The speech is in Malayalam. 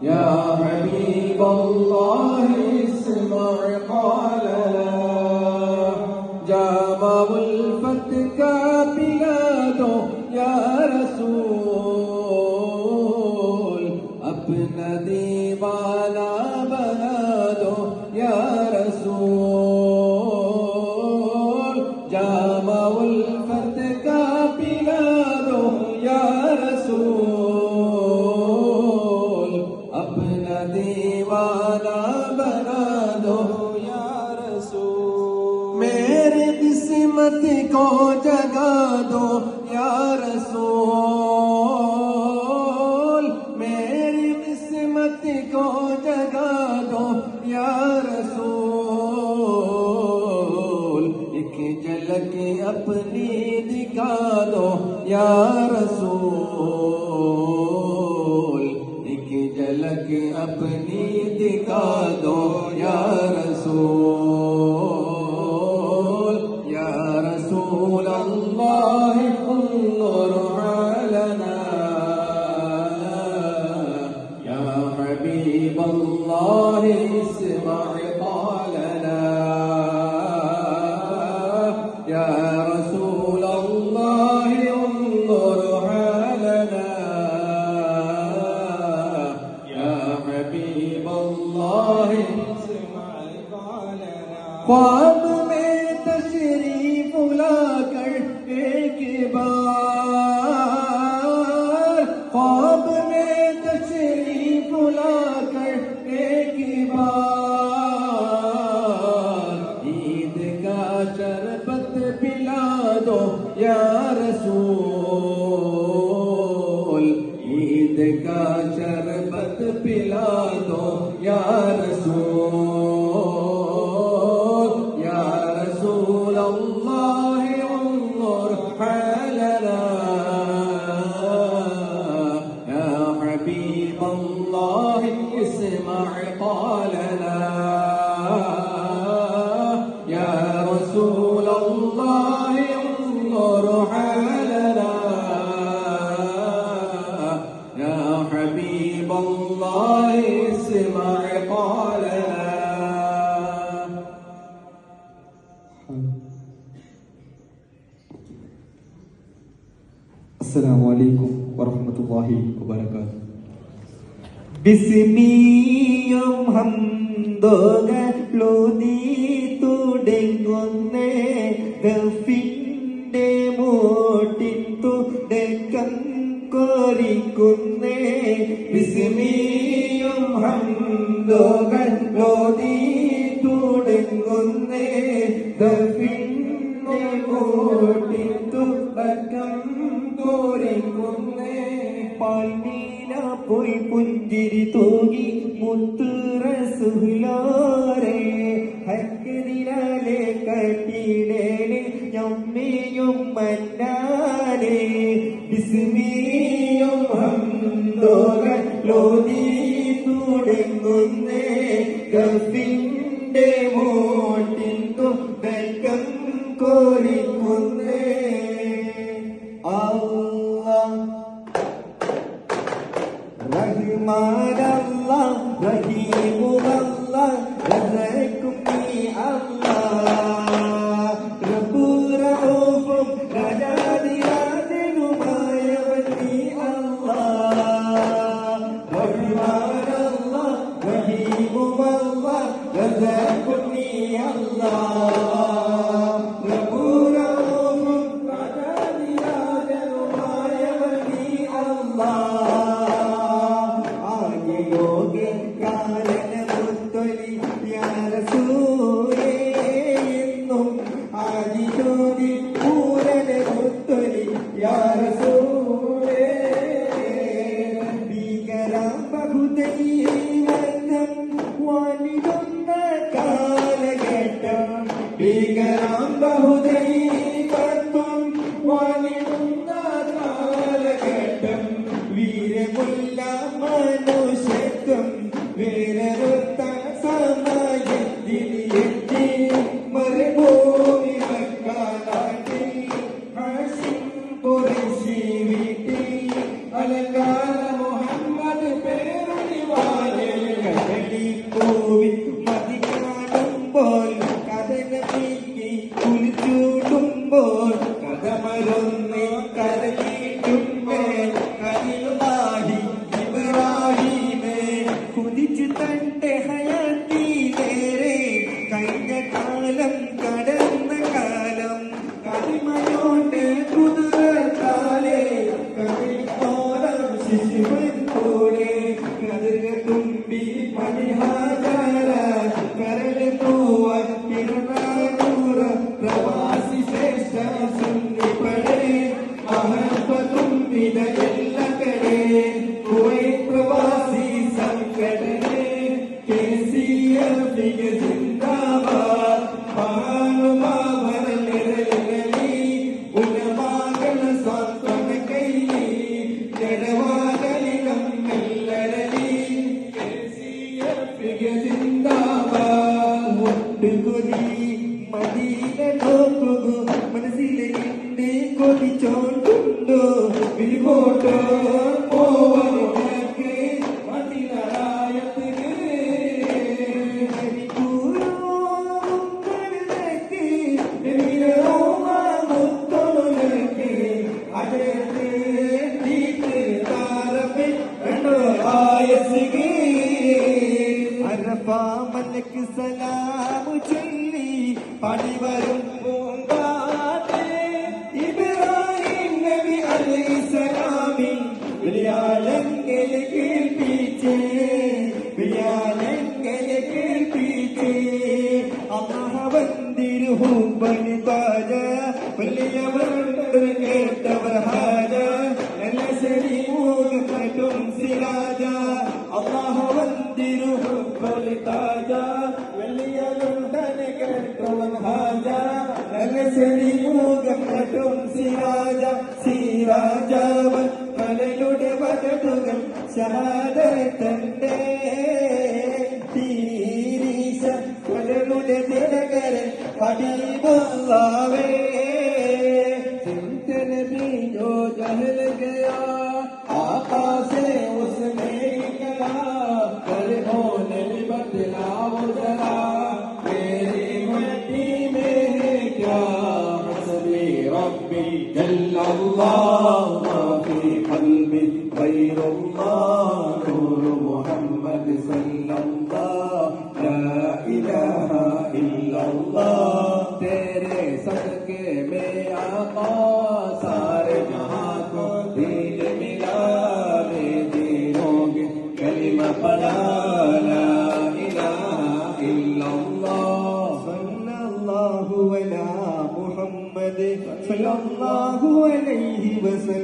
يا حبيب الله اسمع قالنا جامع الفتك بلادو يا رسول अपना दीवाना बना दो या रसूल जामा उल्फत का पिला दो या रसूल अपना दीवाना बना दो या रसूल मेरी किस्मत को जगा दो या रसूल मेरी किस्मत को जगा दो या रसूल एक झलक अपनी दिखा दो या रसूल एक झलक अपनी दिखा दो या रसूल या रसूल अल्लाह انظर علنا या हबीब अल्लाह اسمع قالنا या रसूल अल्लाह انظر علنا या हबीब अल्लाह اسمع قالنا ख्वाब में तशरीफ लाकर एक बार ख्वाब में तशरीफ लाकर एक बार ईद का शरबत पिला दो या रसूल ईद का शरबत पिला दो या रसूल या रसूल अल्लाह انظر حالنا يا حبيب الله اسمع قالنا يا رسول الله انظر حالنا يا حبيب الله اسمع قالنا السلام عليكم ورحمة الله وبركاته ബിസ്മിയും ഹംദോകളുതി തുടങ്ങുന്നേ ഗഫിന്റെ മോട്ടിൻ തുടക്കം കോരിക്കുന്നേ ബിസ്മിയും ഹംദോകളുതി തുടങ്ങുന്നേ ഗഫിന്റെ മോട്ടിൻ തുടക്കം കോരിക്കുന്നേ പാൽമീന പോയി പുഞ്ചിരി തൂകി മുത്തു റസൂലാരെ ഹക്കിനാലെ കട്ടിടേനെ ഞമ്മയും മന്നാനെ ബിസ്മിയും ഹംദോകളുതി തുടങ്ങുന്നേ ഗഫിന്റെ മോട്ടിൻ തുടക്കം കോരിക്കുന്നേ رحمن الله رحيم الله رزقني الله رب رؤوف رجادي راجنماي ولي الله رحمن الله رحيم الله رزقني الله رب رؤوف رجادي راجنماي ولي الله ഭീകരാം ബഹുദൈവത്വം വാണിടുന്ന കാലഘട്ടം വീരമുള്ള മനുഷ്യത്വം വേരൊത്ത സമയത്തിൽ എത്തി മരുഭൂമി മക്കാനാട്ടി ഹാഷിം ഖുറൈശി വീട്ടി അലങ്കാര മുഹമ്മദ് പേരുണിവാ കദളിപ്പൂവിൻ മതി കാണുമ്പോൾ കഥന നീക്കി കുളിച്ചൂടുമ്പോൾ കഥമരുന്ന് കരകിട്ടുമേ കനിലുമാഹി ഇബ്രാഹിമേ കുതിച്ചു തന്റെ ഹയാത്തിലേറെ കഴിഞ്ഞ കാലം കടന്ന കാലം കരിമയോണ്ട് കുതിരത്താലേ കവിത്തോളം ശിശുവൻ പോലെ കതിർക തുമ്പി മണിഹാര കരട് തൂവൻ തിരുനാടൂറ പ്രവാസി ശ്രേഷ്ഠ സുന്നിപ്പടേ മഹത്വത്തും വിതയെല്ല കടേ കുവൈറ്റ് പ്രവാസി സംഘടനേ KCF ജിന്ദാബാദ് മഹാനുഭാവന നിഴലിൽ ഉലമാകൾ സ്വാന്തന കൈലി ജനവാദലിനം മെല്ലരലി KCF ജിന്ദാബാദ് മുട്ടുകൊതി മദീന നോക്കുകു മനസ്സിലെ എന്റെ കൊതിച്ചോണ്ടുണ്ടോ വിരികോട്ടോ പോവനൊക്കെ മദീനരായത്തിന് മലക്ക് സലാമു ചൊല്ലി പടിവരും പൂങ്കാറ്റേ ഇബ്രാഹിം നബി അലൈഹിസ്സലാമിൻ വിളിയാലങ്കലെ കേൾപ്പിച്ചേ വിളിയാലങ്കലെ കേൾപ്പിച്ചേ അല്ലാഹ് വന്ദിരുഹുബനി താജ വലിയവർ കേട്ടവർ ഹാജ നല്ല ശരി മൂന്നും സിരാജ അല്ലാഹ് വന്ദിരുഹുബനി താജ വലിയവർ കേട്ടവർ ഹാജ നല്ല ശരി മൂന്നും സിരാജ സിരാജവൻ മലയുടെ വകടുകൾ ഷഹാദത്തന്റെ തീരീശ മലയുടെ തിലകരൻ ഹബീബുല്ലാഹേ सिमत नबी जो जहल गया आका से उसने कहा कर होने बदलाव जरा मेरी मट्टी में है क्या हस्बी रब्बी जल्लल्लाह मा फी क़ल्बी गैरुल्लाह नूर मुहम्मद सल्लल्लाह ला इलाहा इल्लल्लाह तेरे सदके में आका सारे जहां को दीन मिला रे दीनोगे कलिमा पढ़ा ला इलाहा इल्लल्लाह सल्लल्लाहु अला मुहम्मद सल्लल्लाहु अलैहि वसल्लम।